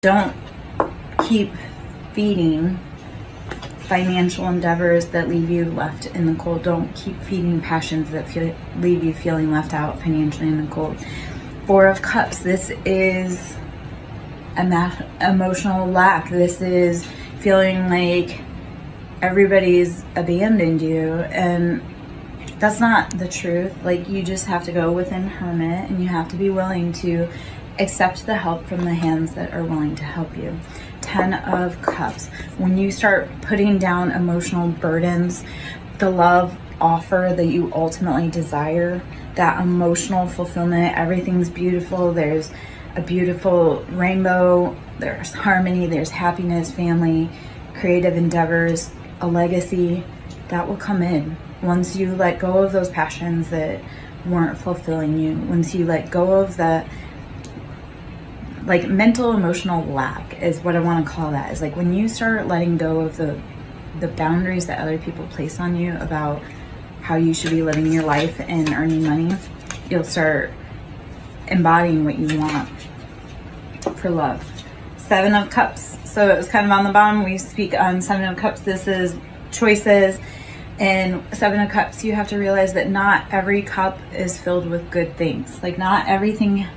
Don't keep feeding financial endeavors that leave you left in the cold. Don't keep feeding passions that leave you feeling left out financially in the cold. Four of Cups, this is emotional lack. This is feeling like everybody's abandoned you, and that's not the truth. Like, you just have to go within hermit, and you have to be willing to accept the help from the hands that are willing to help you. 10 of Cups, when you start putting down emotional burdens, the love offer that you ultimately desire, that emotional fulfillment, everything's beautiful, there's a beautiful rainbow, there's harmony, there's happiness, family, creative endeavors, a legacy, that will come in once you let go of those passions that weren't fulfilling you, once you let go of the like mental emotional lack is what I want to call that. Is like when you start letting go of the boundaries that other people place on you about how you should be living your life and earning money, you'll start embodying what you want for love. 7 of Cups, so it was kind of on the bottom. We speak on 7 of Cups. This is choices. And 7 of Cups, you have to realize that not every cup is filled with good things. Like, not everything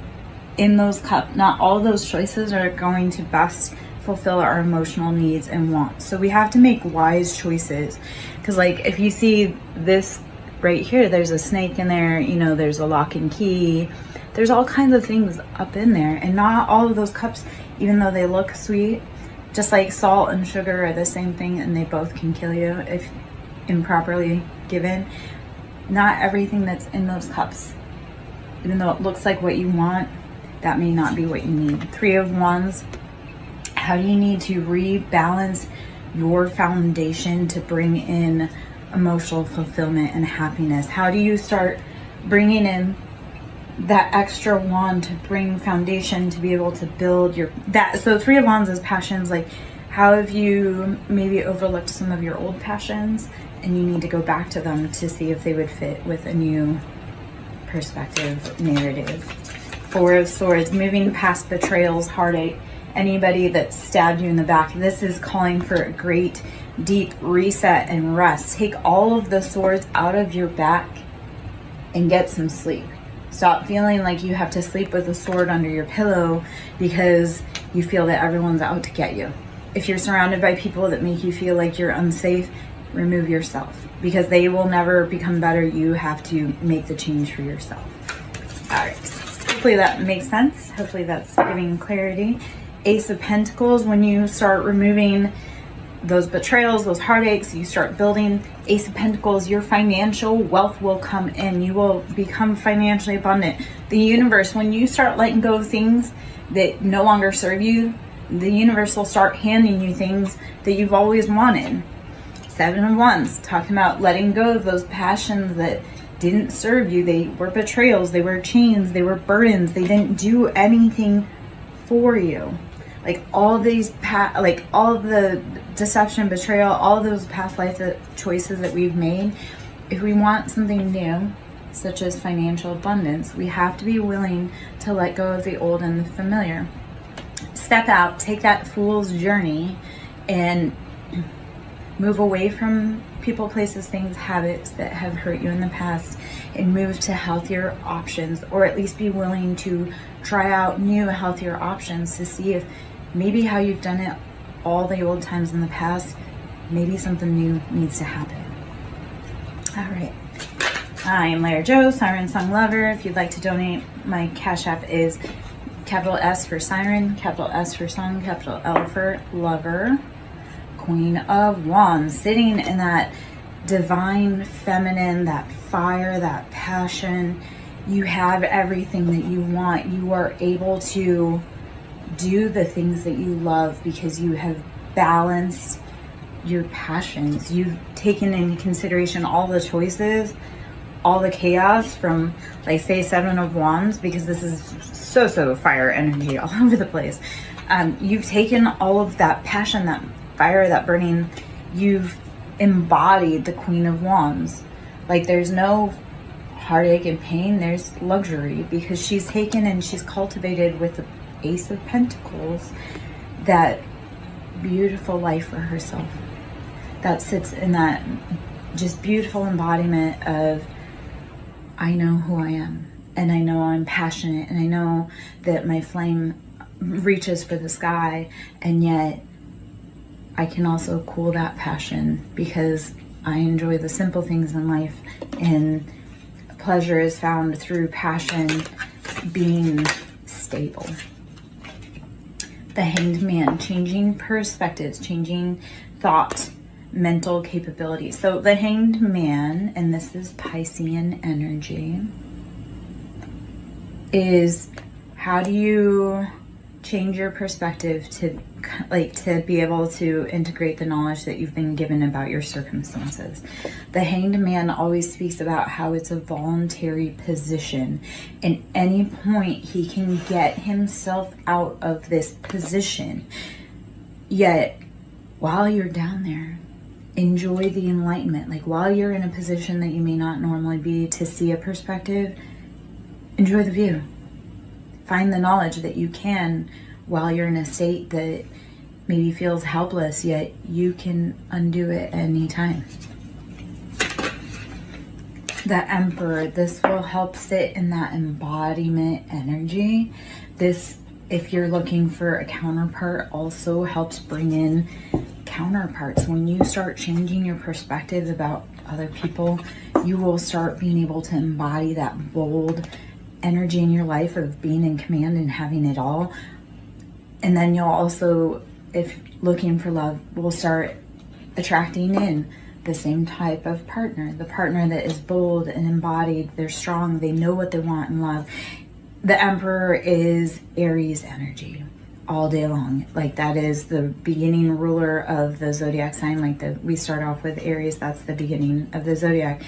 in those cups, not all those choices are going to best fulfill our emotional needs and wants. So we have to make wise choices. Because like, if you see this right here, there's a snake in there, you know, there's a lock and key, there's all kinds of things up in there. And not all of those cups, even though they look sweet, just like salt and sugar are the same thing, and they both can kill you if improperly given. Not everything that's in those cups, even though it looks like what you want, that may not be what you need. 3 of Wands, how do you need to rebalance your foundation to bring in emotional fulfillment and happiness? How do you start bringing in that extra wand to bring foundation to be able to build your that? So 3 of Wands is passions. Like, how have you maybe overlooked some of your old passions, and you need to go back to them to see if they would fit with a new perspective, narrative. 4 of Swords, moving past betrayals, heartache, anybody that stabbed you in the back. This is calling for a great deep reset and rest. Take all of the swords out of your back and get some sleep. Stop feeling like you have to sleep with a sword under your pillow because you feel that everyone's out to get you. If you're surrounded by people that make you feel like you're unsafe, remove yourself, because they will never become better. You have to make the change for yourself. All right. Hopefully that makes sense. Hopefully that's giving clarity. Ace of Pentacles, when you start removing those betrayals, those heartaches, you start building. Ace of Pentacles, your financial wealth will come in. You will become financially abundant. The universe, when you start letting go of things that no longer serve you, the universe will start handing you things that you've always wanted. 7 of Wands, talking about letting go of those passions that didn't serve you. They were betrayals, they were chains, they were burdens, they didn't do anything for you. Like all these all the deception, betrayal, all those past life choices that we've made, if we want something new, such as financial abundance, we have to be willing to let go of the old and the familiar. Step out, take that fool's journey, and move away from people, places, things, habits that have hurt you in the past, and move to healthier options, or at least be willing to try out new, healthier options to see if maybe how you've done it all the old times in the past, maybe something new needs to happen. All right. I am Lara Jo, SirenSong Lover. If you'd like to donate, my Cash App is capital S for Siren, capital S for Song, capital L for Lover. Queen of Wands, sitting in that divine feminine, that fire, that passion. You have everything that you want. You are able to do the things that you love because you have balanced your passions. You've taken into consideration all the choices, all the chaos from, like, say, 7 of Wands, because this is so fire energy all over the place. You've taken all of that passion, that fire, that burning, you've embodied the Queen of Wands. Like, there's no heartache and pain, there's luxury, because she's taken and she's cultivated with the Ace of Pentacles that beautiful life for herself, that sits in that just beautiful embodiment of, I know who I am, and I know I'm passionate, and I know that my flame reaches for the sky, and yet I can also cool that passion because I enjoy the simple things in life, and pleasure is found through passion being stable. The Hanged Man, changing perspectives, changing thought, mental capabilities. So the Hanged Man, and this is Piscean energy, is how do you change your perspective to be able to integrate the knowledge that you've been given about your circumstances. The Hanged Man always speaks about how it's a voluntary position. At any point he can get himself out of this position. Yet while you're down there, enjoy the enlightenment. Like while you're in a position that you may not normally be to see a perspective, enjoy the view. Find the knowledge that you can while you're in a state that maybe feels helpless, yet you can undo it at any time. The Emperor, this will help sit in that embodiment energy. This, if you're looking for a counterpart, also helps bring in counterparts. When you start changing your perspective about other people, you will start being able to embody that bold energy in your life of being in command and having it all. And then you'll also, if looking for love, will start attracting in the same type of partner, the partner that is bold and embodied, they're strong, they know what they want in love. The Emperor is Aries energy all day long. Like that is the beginning ruler of the zodiac sign. Like we start off with Aries, that's the beginning of the zodiac.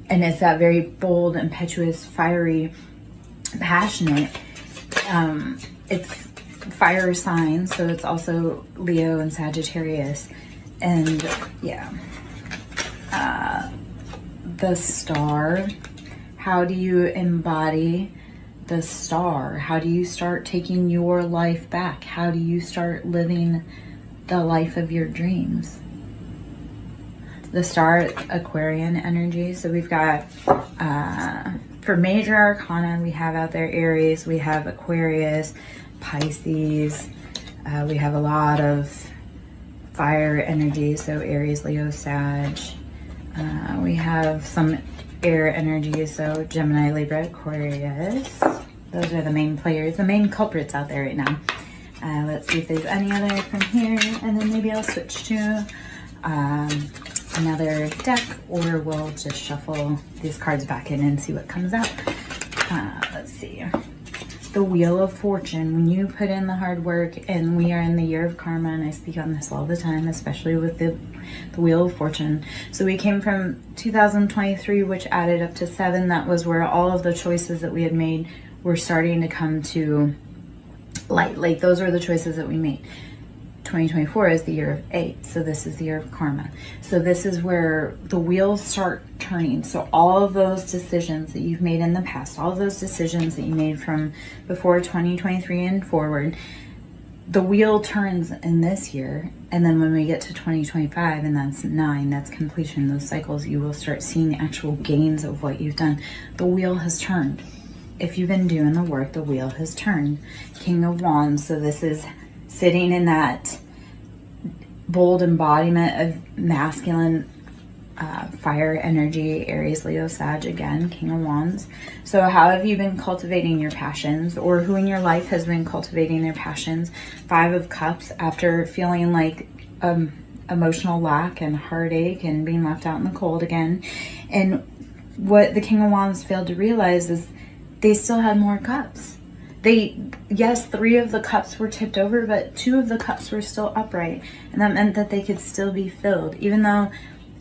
And it's that very bold, impetuous, fiery, passionate. It's fire signs, so it's also Leo and Sagittarius. And yeah, the Star, how do you embody the Star? How do you start taking your life back? How do you start living the life of your dreams? The Star, Aquarian energy. So we've got for major arcana, we have out there Aries, we have Aquarius, Pisces, we have a lot of fire energy, so Aries, Leo, Sag. We have some air energy, so Gemini, Libra, Aquarius. Those are the main players, the main culprits out there right now. Let's see if there's any other from here, and then maybe I'll switch to another deck, or we'll just shuffle these cards back in and see what comes out. Let's see. The Wheel of Fortune. When you put in the hard work, and we are in the year of karma, and I speak on this all the time, especially with the Wheel of Fortune. So we came from 2023, which added up to 7. That was where all of the choices that we had made were starting to come to light. Like those are the choices that we made. 2024 is the year of 8, so this is the year of karma. So this is where the wheels start turning. So all of those decisions that you've made in the past, all of those decisions that you made from before 2023 and forward, the wheel turns in this year. And then when we get to 2025, and that's 9, that's completion, those cycles, you will start seeing the actual gains of what you've done. The wheel has turned. If you've been doing the work, the wheel has turned. King of Wands, so this is sitting in that bold embodiment of masculine fire energy, Aries, Leo, Sag, again, King of Wands. So how have you been cultivating your passions, or who in your life has been cultivating their passions? 5 of Cups, after feeling like emotional lack and heartache and being left out in the cold again. And what the King of Wands failed to realize is they still had more cups. Yes, 3 of the cups were tipped over, but 2 of the cups were still upright. And that meant that they could still be filled. Even though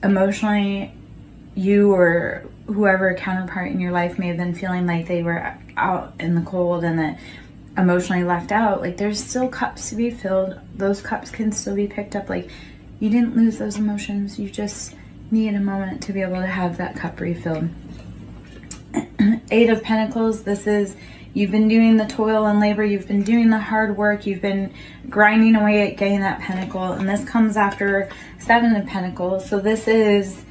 emotionally you or whoever counterpart in your life may have been feeling like they were out in the cold and that emotionally left out, like there's still cups to be filled. Those cups can still be picked up. Like you didn't lose those emotions. You just need a moment to be able to have that cup refilled. 8 of Pentacles, this is You've been doing the toil and labor. You've been doing the hard work. You've been grinding away at getting that pentacle. And this comes after 7 of Pentacles. So this is,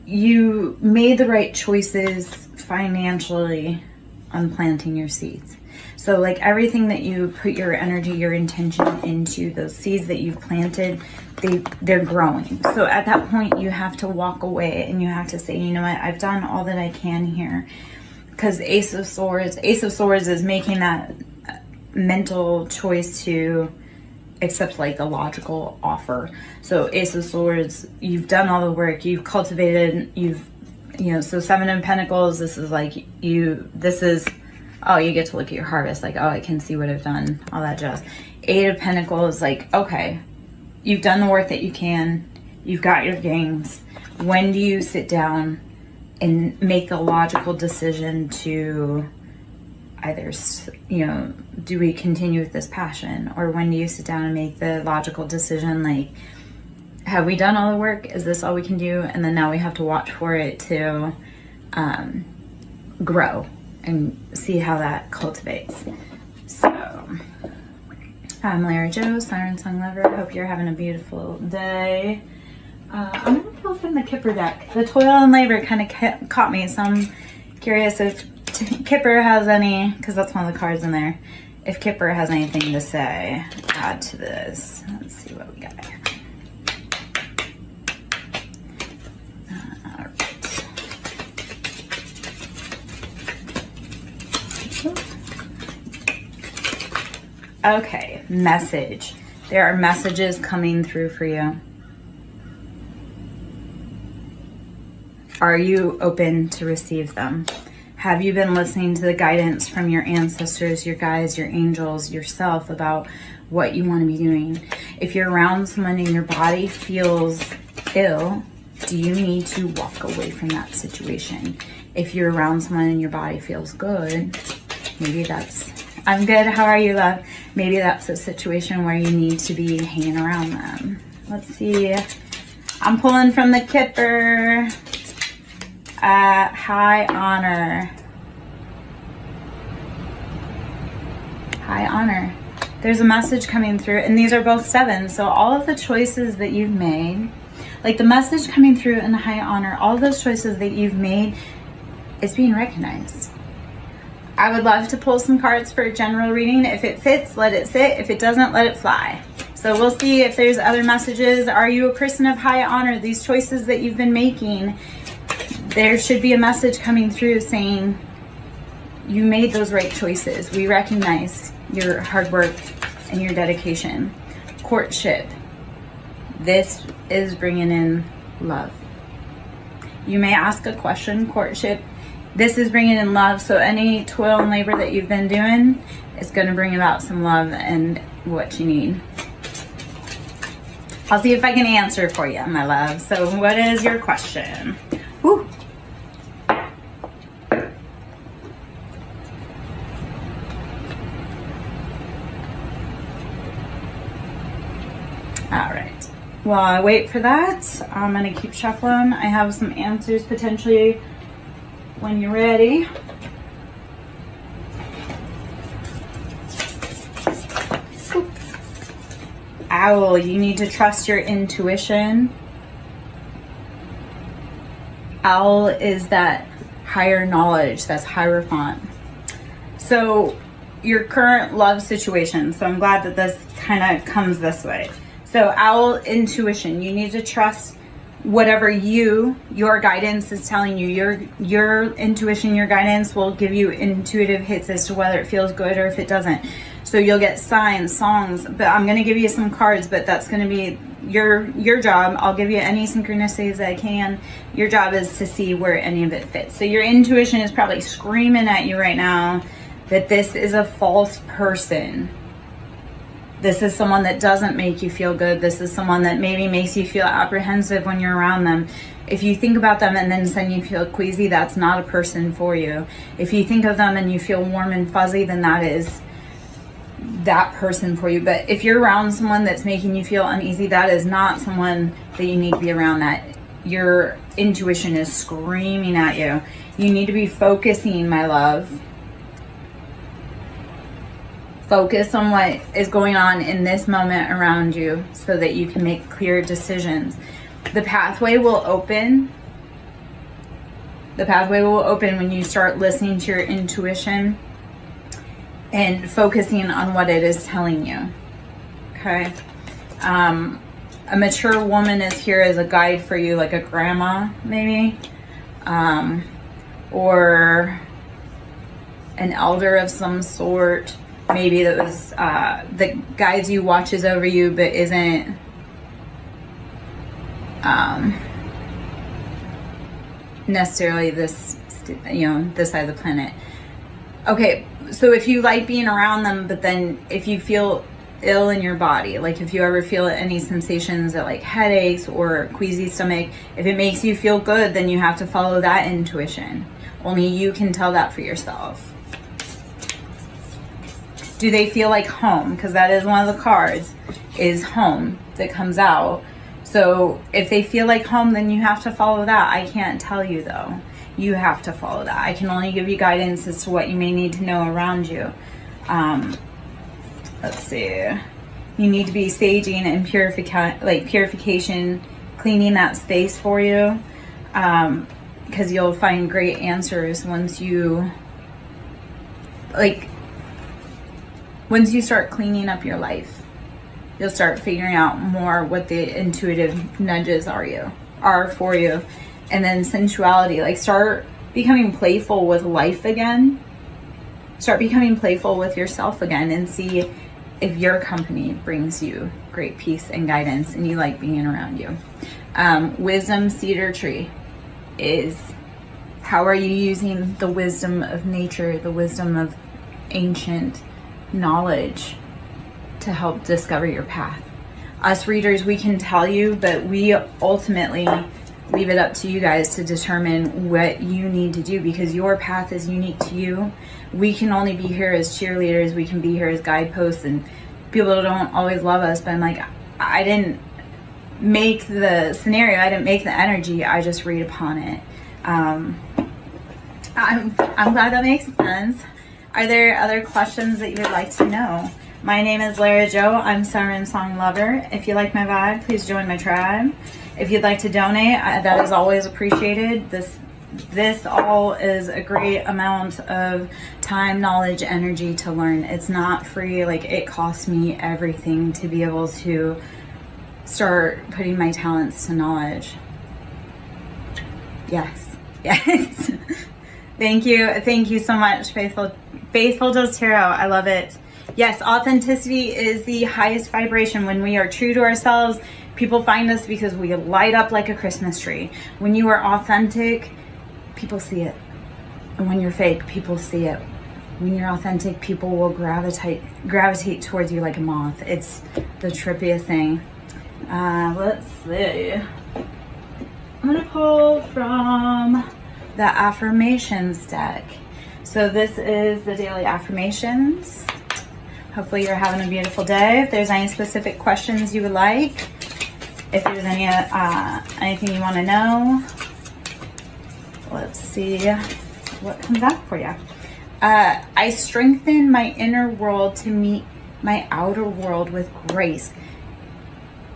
you made the right choices financially on planting your seeds. So like everything that you put your energy, your intention into, those seeds that you've planted, they're growing. So at that point you have to walk away and you have to say, you know what, I've done all that I can here. Because Ace of Swords is making that mental choice to accept like a logical offer. So Ace of Swords, you've done all the work, you've cultivated, so 7 of Pentacles, this is like oh, you get to look at your harvest, like, oh, I can see what I've done, all that jazz. 8 of Pentacles, like, okay, you've done the work that you can, you've got your gains. When do you sit down and make the logical decision to either, do we continue with this passion? Or when do you sit down and make the logical decision, like, have we done all the work? Is this all we can do? And then now we have to watch for it to grow and see how that cultivates. So, I'm Lara Joe, SirenSong lover. Hope you're having a beautiful day. I'm going to pull from the Kipper deck. The toil and labor kind of caught me, so I'm curious if Kipper has any, because that's one of the cards in there, if Kipper has anything to say, add to this. Let's see what we got here. Okay, message. There are messages coming through for you. Are you open to receive them? Have you been listening to the guidance from your ancestors, your guides, your angels, yourself about what you want to be doing? If you're around someone and your body feels ill, do you need to walk away from that situation? If you're around someone and your body feels good, maybe that's, I'm good, how are you, love? Maybe that's a situation where you need to be hanging around them. Let's see. I'm pulling from the Kipper. High honor. High honor. There's a message coming through, and these are both 7. So all of the choices that you've made, like the message coming through in the high honor, all of those choices that you've made is being recognized. I would love to pull some cards for a general reading. If it fits, let it sit. If it doesn't, let it fly. So we'll see if there's other messages. Are you a person of high honor? These choices that you've been making, there should be a message coming through saying you made those right choices. We recognize your hard work and your dedication. Courtship. This is bringing in love. You may ask a question. Courtship. This is bringing in love. So any toil and labor that you've been doing is going to bring about some love and what you need. I'll see if I can answer for you, my love. So what is your question? Whew. All right. While I wait for that, I'm going to keep shuffling. I have some answers potentially when you're ready. Owl, you need to trust your intuition. Owl is that higher knowledge, that's Hierophant. So your current love situation, so I'm glad that this kind of comes this way. So owl, intuition, you need to trust whatever your guidance is telling you. Your intuition, your guidance will give you intuitive hits as to whether it feels good or if it doesn't. So you'll get signs, songs, but I'm going to give you some cards, but that's going to be your job. I'll give you any synchronicities that I can. Your job is to see where any of it fits. So your intuition is probably screaming at you right now that this is a false person. This is someone that doesn't make you feel good. This is someone that maybe makes you feel apprehensive when you're around them. If you think about them and then suddenly you feel queasy, that's not a person for you. If you think of them and you feel warm and fuzzy, then that is that person for you. But if you're around someone that's making you feel uneasy, that is not someone that you need to be around. That your intuition is screaming at you. You need to be focusing, my love. Focus on what is going on in this moment around you so that you can make clear decisions. The pathway will open. The pathway will open when you start listening to your intuition and focusing on what it is telling you. Okay? A mature woman is here as a guide for you, like a grandma, maybe. Or an elder of some sort. Maybe that was that guides you, watches over you, but isn't necessarily this, this side of the planet. Okay, so if you like being around them, but then if you feel ill in your body, like if you ever feel any sensations of like headaches or queasy stomach, if it makes you feel good, then you have to follow that intuition. Only you can tell that for yourself. Do they feel like home? Because that is one of the cards, is home that comes out. So if they feel like home, then you have to follow that. I can't tell you though. You have to follow that. I can only give you guidance as to what you may need to know around you. Let's see. You need to be saging and purification, cleaning that space for you. Because you'll find great answers once you start cleaning up your life. You'll start figuring out more what the intuitive nudges are for you. And then sensuality, like start becoming playful with life again. Start becoming playful with yourself again and see if your company brings you great peace and guidance and you like being around you. Wisdom cedar tree is, how are you using the wisdom of nature, the wisdom of ancient knowledge to help discover your path? Us readers, we can tell you, but we ultimately leave it up to you guys to determine what you need to do, because your path is unique to you. We can only be here as cheerleaders, we can be here as guideposts, and people don't always love us, but I'm like, I didn't make the scenario, I didn't make the energy, I just read upon it. I'm glad that makes sense. Are there other questions that you would like to know? My name is Lara Jo. I'm SirenSong lover. If you like my vibe, please join my tribe. If you'd like to donate, that is always appreciated. This all is a great amount of time, knowledge, energy to learn. It's not free. Like, it costs me everything to be able to start putting my talents to knowledge. Yes. Thank you so much, Faithful Does Tarot. I love it. Yes, authenticity is the highest vibration. When we are true to ourselves, people find us because we light up like a Christmas tree. When you are authentic, people see it. And when you're fake, people see it. When you're authentic, people will gravitate towards you like a moth. It's the trippiest thing. Let's see. I'm gonna pull from the affirmations deck. So this is the daily affirmations. Hopefully you're having a beautiful day. If there's any specific questions you would like, if there's any anything you want to know, let's see what comes out for you. I strengthen my inner world to meet my outer world with grace.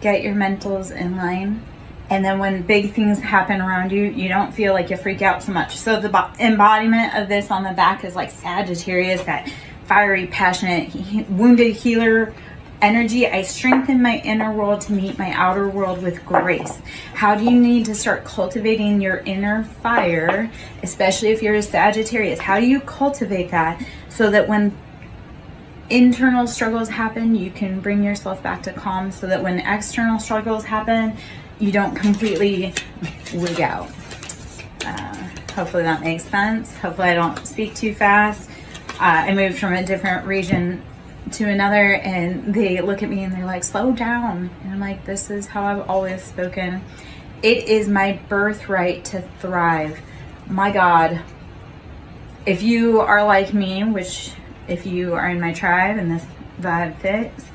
Get your mentals in line. And then when big things happen around you, you don't feel like you freak out so much. So the embodiment of this on the back is like Sagittarius, that fiery, passionate, wounded healer energy. I strengthen my inner world to meet my outer world with grace. How do you need to start cultivating your inner fire, especially if you're a Sagittarius? How do you cultivate that so that when internal struggles happen, you can bring yourself back to calm, so that when external struggles happen, you don't completely wig out. Hopefully that makes sense. Hopefully I don't speak too fast. I moved from a different region to another, and they look at me and they're like, slow down. And I'm like, this is how I've always spoken. It is my birthright to thrive. My God, if you are like me, which if you are in my tribe and this vibe fits,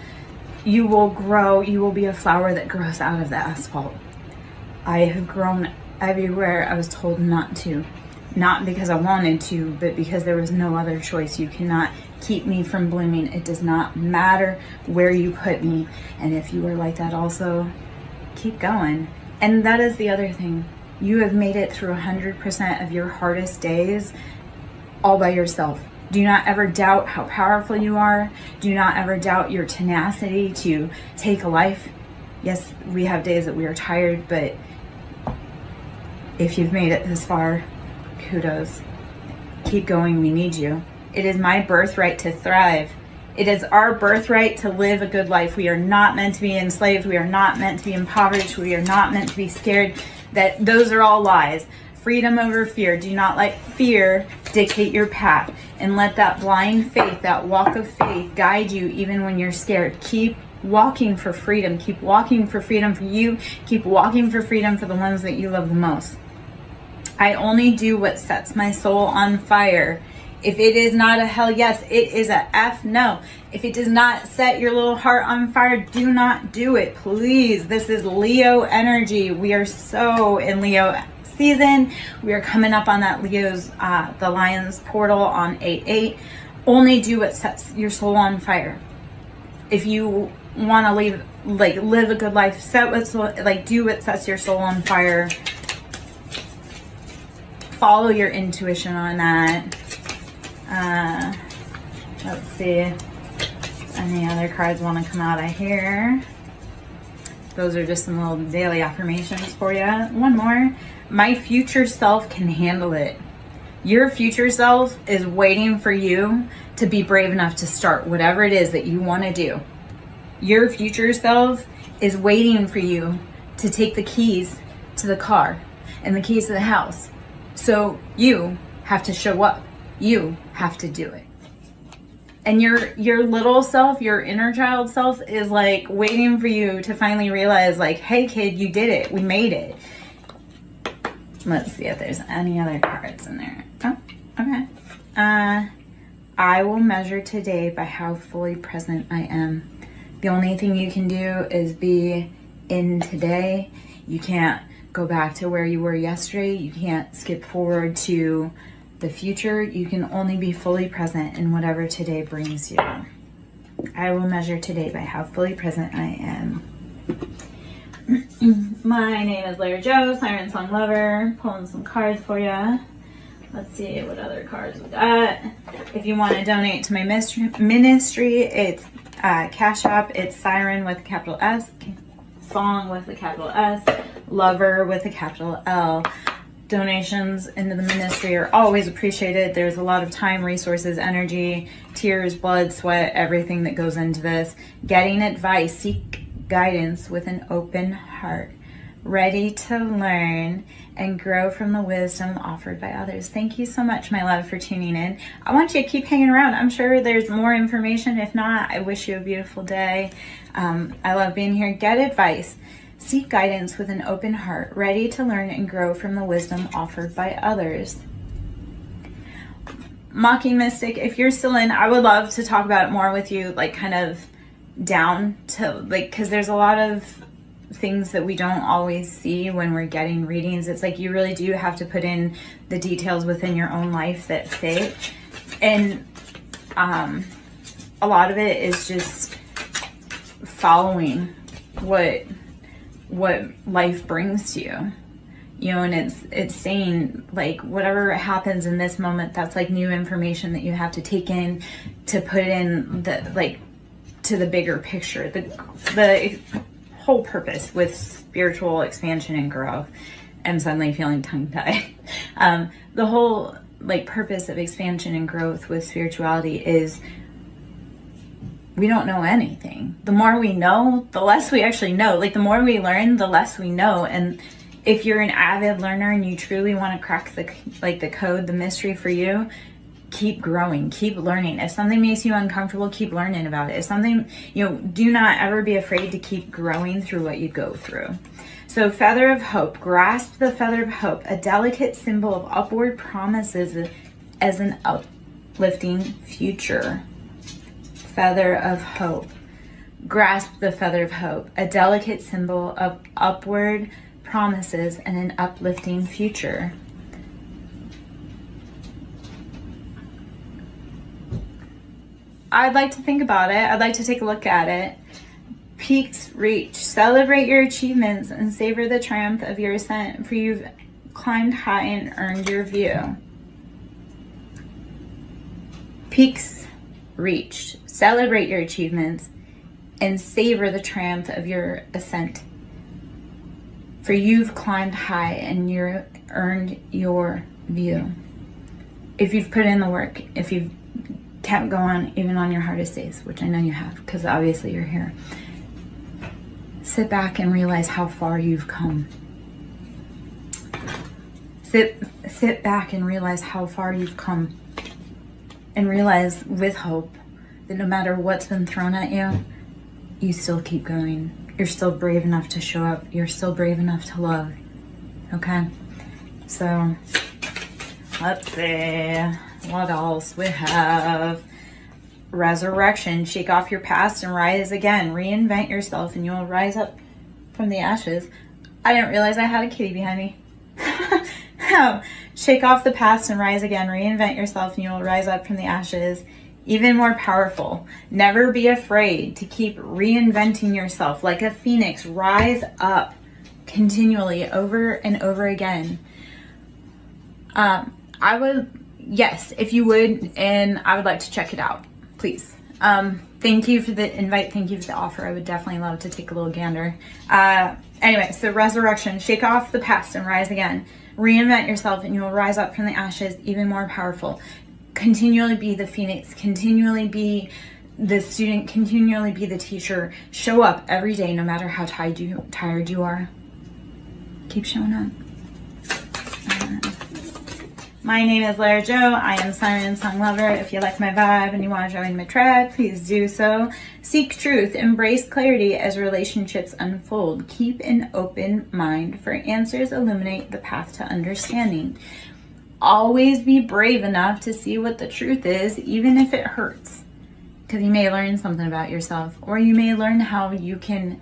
you will grow. You will be a flower that grows out of the asphalt. I have grown everywhere I was told not to. not because I wanted to, but because there was no other choice. You cannot keep me from blooming. It does not matter where you put me. And if you are like that also, keep going. And that is the other thing. You have made it through 100% of your hardest days all by yourself. Do not ever doubt how powerful you are. Do not ever doubt your tenacity to take a life. Yes, we have days that we are tired, but if you've made it this far, kudos. Keep going, we need you. It is my birthright to thrive. It is our birthright to live a good life. We are not meant to be enslaved. We are not meant to be impoverished. We are not meant to be scared. Those are all lies. Freedom over fear. Do not let fear dictate your path, and let that blind faith, that walk of faith, guide you even when you're scared. Keep walking for freedom. Keep walking for freedom for you. Keep walking for freedom for the ones that you love the most. I only do what sets my soul on fire. If it is not a hell yes, it is a F no. If it does not set your little heart on fire, do not do it, please. This is Leo energy. We are so in Leo season. We are coming up on that Leo's, the Lion's portal on 8/8. Only do what sets your soul on fire. If you want to live a good life, do what sets your soul on fire. Follow your intuition on that. Let's see. Any other cards want to come out of here? Those are just some little daily affirmations for you. One more. My future self can handle it. Your future self is waiting for you to be brave enough to start whatever it is that you want to do. Your future self is waiting for you to take the keys to the car and the keys to the house. So you have to show up. You have to do it. And your little self, your inner child self is like waiting for you to finally realize like, hey kid, you did it. We made it. Let's see if there's any other cards in there. Oh, okay. I will measure today by how fully present I am. The only thing you can do is be in today. You can't go back to where you were yesterday. You can't skip forward to the future. You can only be fully present in whatever today brings you. I will measure today by how fully present I am. My name is Larry Joe, SirenSong lover. Pulling some cards for you. Let's see what other cards we got. If you want to donate to my ministry, it's Cash App. It's Siren with a capital S, Song with a capital S, Lover with a capital L. Donations into the ministry are always appreciated. There's a lot of time, resources, energy, tears, blood, sweat, everything that goes into this. Getting advice, seek guidance with an open heart, ready to learn and grow from the wisdom offered by others. Thank you so much, my love, for tuning in. I want you to keep hanging around. I'm sure there's more information. If not, I wish you a beautiful day. I love being here. Get advice. Seek guidance with an open heart, ready to learn and grow from the wisdom offered by others. Mocking Mystic, if you're still in, I would love to talk about it more with you, like kind of down to like, because there's a lot of things that we don't always see when we're getting readings. It's like you really do have to put in the details within your own life that fit. And a lot of it is just following what life brings to you, you know, and it's saying like whatever happens in this moment, that's like new information that you have to take in to put in the like to the bigger picture, the whole purpose with spiritual expansion and growth. I'm suddenly feeling tongue-tied. The whole like purpose of expansion and growth with spirituality is we don't know anything. The more we know, the less we actually know. Like the more we learn, the less we know. And if you're an avid learner and you truly want to crack the code, the mystery for you, keep growing, keep learning. If something makes you uncomfortable, keep learning about it. If something, do not ever be afraid to keep growing through what you go through. So Feather of Hope, grasp the Feather of Hope, a delicate symbol of upward promises as an uplifting future. Feather of Hope. Grasp the Feather of Hope, a delicate symbol of upward promises and an uplifting future. I'd like to think about it. I'd like to take a look at it. Peaks reached. Celebrate your achievements and savor the triumph of your ascent, for you've climbed high and earned your view. Peaks reached. Celebrate your achievements and savor the triumph of your ascent, for you've climbed high and you've earned your view. If you've put in the work, if you've kept going even on your hardest days, which I know you have, because obviously you're here, sit back and realize how far you've come. Sit back and realize how far you've come, and realize with hope that no matter what's been thrown at you, you still keep going. You're still brave enough to show up. You're still brave enough to love. Okay? So, let's see. What else we have? Resurrection. Shake off your past and rise again. Reinvent yourself and you'll rise up from the ashes. I didn't realize I had a kitty behind me. Shake off the past and rise again. Reinvent yourself and you will rise up from the ashes. Even more powerful. Never be afraid to keep reinventing yourself like a phoenix. Rise up continually over and over again. I would, yes, if you would, and I would like to check it out, please. Thank you for the invite. Thank you for the offer. I would definitely love to take a little gander. Anyway, so resurrection. Shake off the past and rise again. Reinvent yourself and you will rise up from the ashes even more powerful. Continually be the phoenix. Continually be the student. Continually be the teacher. Show up every day no matter how tired you are. Keep showing up. My name is Lara Jo. I am SirenSong lover. If you like my vibe and you want to join my tribe, please do so. Seek truth. Embrace clarity as relationships unfold. Keep an open mind, for answers illuminate the path to understanding. Always be brave enough to see what the truth is, even if it hurts. Because you may learn something about yourself, or you may learn how you can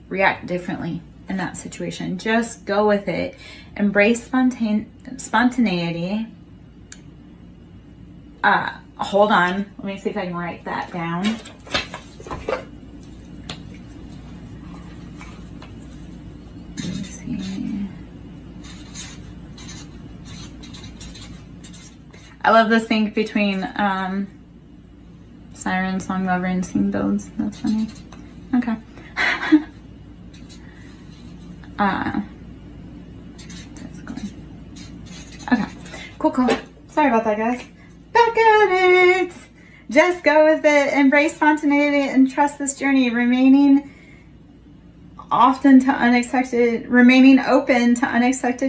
react differently in that situation. Just go with it. Embrace spontaneity. Hold on. Let me see if I can write that down. Let me see. I love the sync between SirenSong lover and Sing Builds. That's funny. Okay. Okay, cool. Sorry about that, guys. Back at it. Just go with it. Embrace spontaneity and trust this journey. Remaining open to unexpected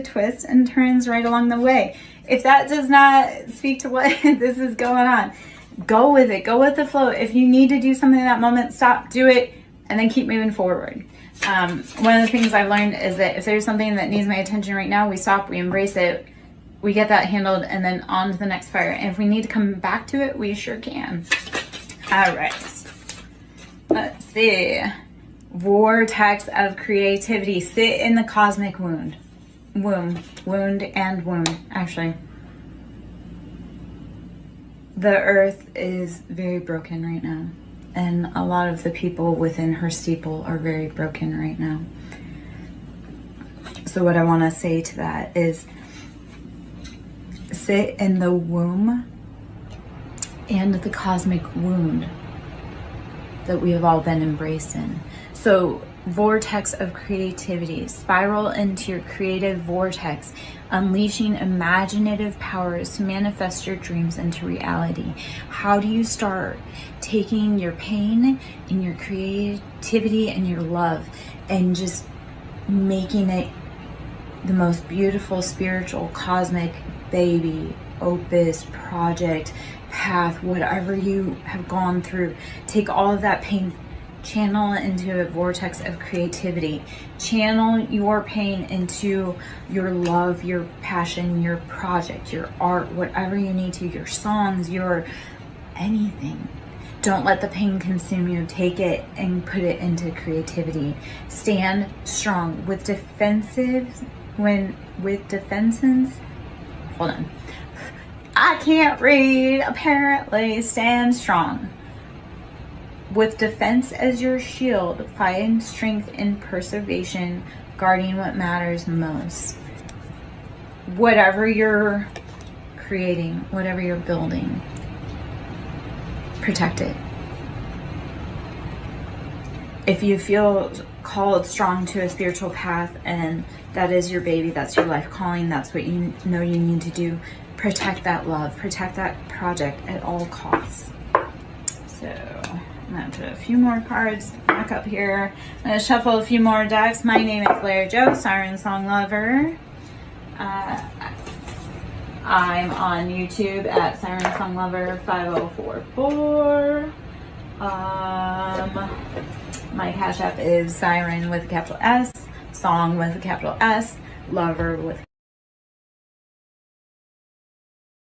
twists and turns right along the way. If that does not speak to what this is going on, go with it. Go with the flow. If you need to do something in that moment, stop, do it, and then keep moving forward. One of the things I've learned is that if there's something that needs my attention right now, we stop, we embrace it, we get that handled, and then on to the next fire. And if we need to come back to it, we sure can. All right. Let's see. Vortex of creativity. Sit in the cosmic wound, actually. The earth is very broken right now. And a lot of the people within her steeple are very broken right now. So what I want to say to that is, sit in the womb and the cosmic wound that we have all been embraced in. So vortex of creativity. Spiral into your creative vortex, unleashing imaginative powers to manifest your dreams into reality. How do you start? Taking your pain and your creativity and your love and just making it the most beautiful, spiritual, cosmic baby, opus, project, path, whatever you have gone through. Take all of that pain, channel it into a vortex of creativity. Channel your pain into your love, your passion, your project, your art, whatever you need to, your songs, your anything. Don't let the pain consume you. Take it and put it into creativity. Stand strong. With defenses, hold on. I can't read, apparently. Stand strong. With defense as your shield, find strength in preservation, guarding what matters most. Whatever you're creating, whatever you're building, protect it. If you feel called strong to a spiritual path and that is your baby, that's your life calling, that's what you know you need to do, protect that love, protect that project at all costs. So I'm going to put a few more cards back up here. I'm going to shuffle a few more decks. My name is Larry Joe, SirenSong Lover. I'm on YouTube at SirenSong Lover 5044. My Cash App is Siren with a capital S, Song with a capital S, Lover with